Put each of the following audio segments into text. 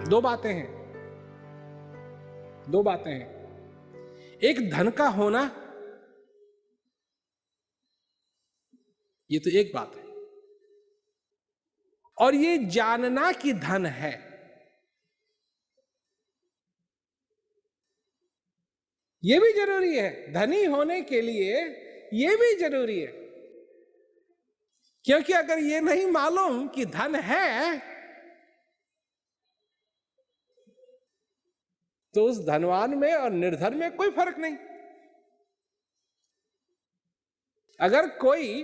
दो बातें हैं, दो बातें हैं। एक धन का होना, ये तो एक बात है, और ये जानना कि धन है, ये भी जरूरी है। धनी होने के लिए ये भी जरूरी है, क्योंकि अगर ये नहीं मालूम कि धन है तो उस धनवान में और निर्धन में कोई फर्क नहीं। अगर कोई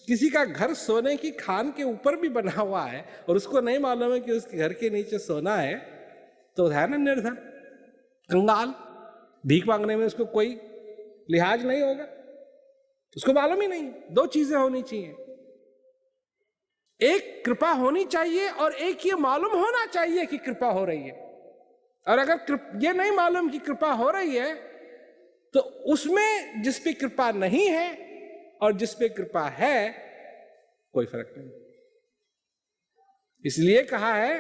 किसी का घर सोने की खान के ऊपर भी बना हुआ है और उसको नहीं मालूम है कि उसके घर के नीचे सोना है, तो है ना निर्धन, कंगाल, भीख मांगने में उसको कोई लिहाज नहीं होगा, उसको मालूम ही नहीं। दो चीजें होनी चाहिए, एक कृपा होनी चाहिए और एक ये मालूम होना चाहिए कि कृपा हो रही है। और अगर ये नहीं मालूम कि कृपा हो रही है तो उसमें जिस पे कृपा नहीं है और जिस पे कृपा है कोई फर्क नहीं। इसलिए कहा है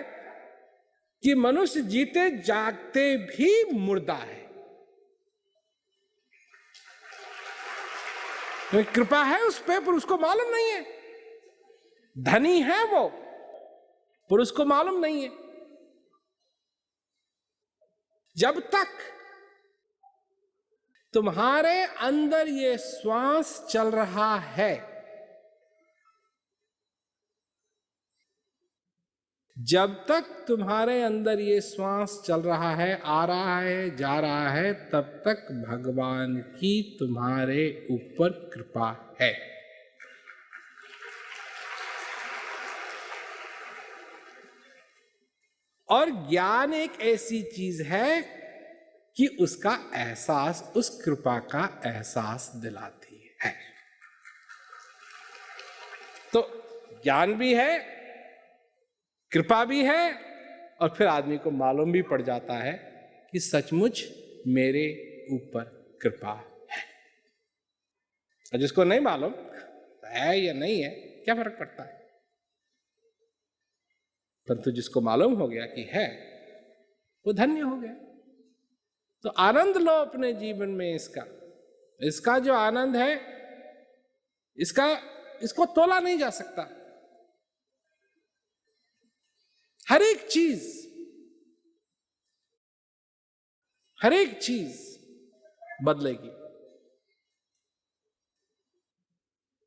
कि मनुष्य जीते जागते भी मुर्दा है। तो कृपा है उस पे पर उसको मालूम नहीं है। धनी है वो पर उसको मालूम नहीं है। जब तक तुम्हारे अंदर ये श्वास चल रहा है, जब तक तुम्हारे अंदर ये श्वास चल रहा है, आ रहा है, जा रहा है, तब तक भगवान की तुम्हारे ऊपर कृपा है। और ज्ञान एक ऐसी चीज है कि उसका एहसास, उस कृपा का एहसास दिलाती है। तो ज्ञान भी है, कृपा भी है, और फिर आदमी को मालूम भी पड़ जाता है कि सचमुच मेरे ऊपर कृपा है। और जिसको नहीं मालूम है या नहीं है, क्या फर्क पड़ता है। परंतु जिसको मालूम हो गया कि है, वो धन्य हो गया। तो आनंद लो अपने जीवन में। इसका जो आनंद है, इसको तोला नहीं जा सकता। हर एक चीज बदलेगी।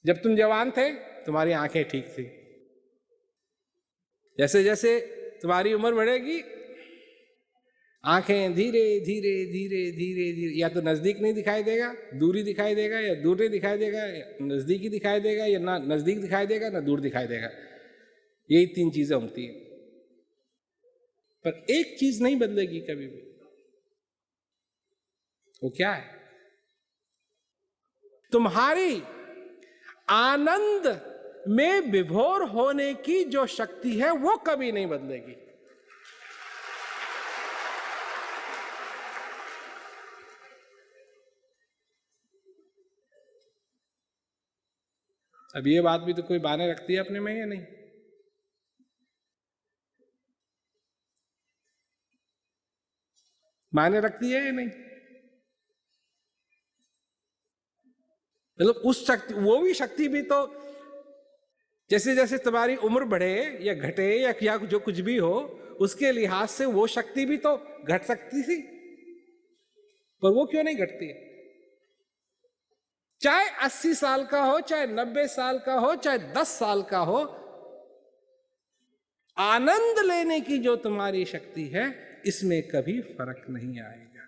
जब तुम जवान थे तुम्हारी आंखें ठीक थी, जैसे जैसे तुम्हारी उम्र बढ़ेगी आंखें धीरे धीरे धीरे धीरे धीरे, या तो नजदीक नहीं दिखाई देगा, दूरी दिखाई देगा, या दूर नहीं दिखाई देगा, या नजदीक ही दिखाई देगा, या ना नजदीक दिखाई देगा ना दूर दिखाई देगा। यही तीन चीजें होती हैं। पर एक चीज नहीं बदलेगी कभी भी। वो क्या है? तुम्हारी आनंद में विभोर होने की जो शक्ति है वो कभी नहीं बदलेगी। अब ये बात भी तो कोई माने रखती है अपने में या नहीं? माने रखती है या नहीं? मतलब उस शक्ति, वो भी शक्ति भी तो जैसे जैसे तुम्हारी उम्र बढ़े या घटे या जो कुछ भी हो, उसके लिहाज से वो शक्ति भी तो घट सकती थी, पर वो क्यों नहीं घटती है? चाहे 80 साल का हो, चाहे 90 साल का हो, चाहे 10 साल का हो, आनंद लेने की जो तुम्हारी शक्ति है, इसमें कभी फर्क नहीं आएगा।